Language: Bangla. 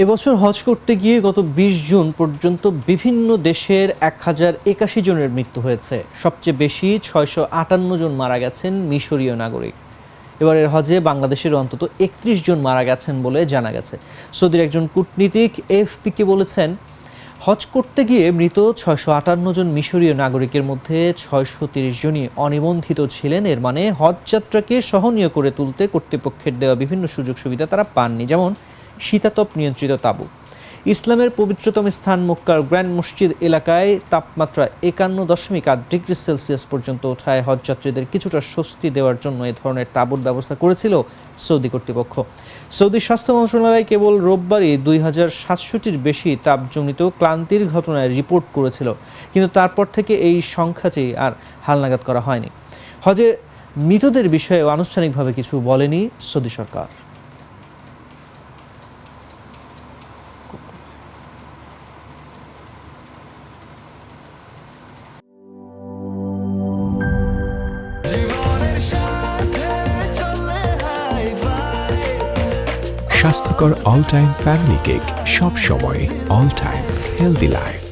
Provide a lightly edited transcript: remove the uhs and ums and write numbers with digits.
এবছর হজ করতে গিয়ে গত ২০ জুন পর্যন্ত বিভিন্ন দেশের ১,০৮১ জনের মৃত্যু হয়েছে। সবচেয়ে বেশি ৬৫৮ জন মারা গেছেন মিশরীয় নাগরিক। এবারের হজে বাংলাদেশের অন্তত ৩১ জন মারা গেছেন বলে জানা গেছে। সৌদির একজন কূটনীতিক এএফপিকে বলেছেন, হজ করতে গিয়ে মৃত ৬৫৮ জন মিশরীয় নাগরিকের মধ্যে ৬৩০ জনই অনিবন্ধিত ছিলেন। এর মানে হজ যাত্রাকে সহনীয় করে তুলতে কর্তৃপক্ষের দেওয়া বিভিন্ন সুযোগ সুবিধা তারা পাননি, যেমন শীতাতপ নিয়ন্ত্রিত তাঁবু। ইসলামের পবিত্রতম স্থান মক্কার গ্র্যান্ড মসজিদ এলাকায় তাপমাত্রা ৫১.৮ ডিগ্রি সেলসিয়াস পর্যন্ত ওঠায় হজযাত্রীদের কিছুটা স্বস্তি দেওয়ার জন্য এ ধরনের তাঁবুর ব্যবস্থা করেছিল সৌদি কর্তৃপক্ষ। সৌদি স্বাস্থ্য মন্ত্রণালয় কেবল রোববারই ২,৭০০টির বেশি তাপজনিত ক্লান্তির ঘটনায় রিপোর্ট করেছিল, কিন্তু তারপর থেকে এই সংখ্যাটি আর হালনাগাদ করা হয়নি। হজে মৃতদের বিষয়ে আনুষ্ঠানিকভাবে কিছু বলেনি সৌদি সরকার। স্বাস্থ্যকর অল টাইম ফ্যামিলি কেক, সব সময় অল টাইম হেলদি লাইফ।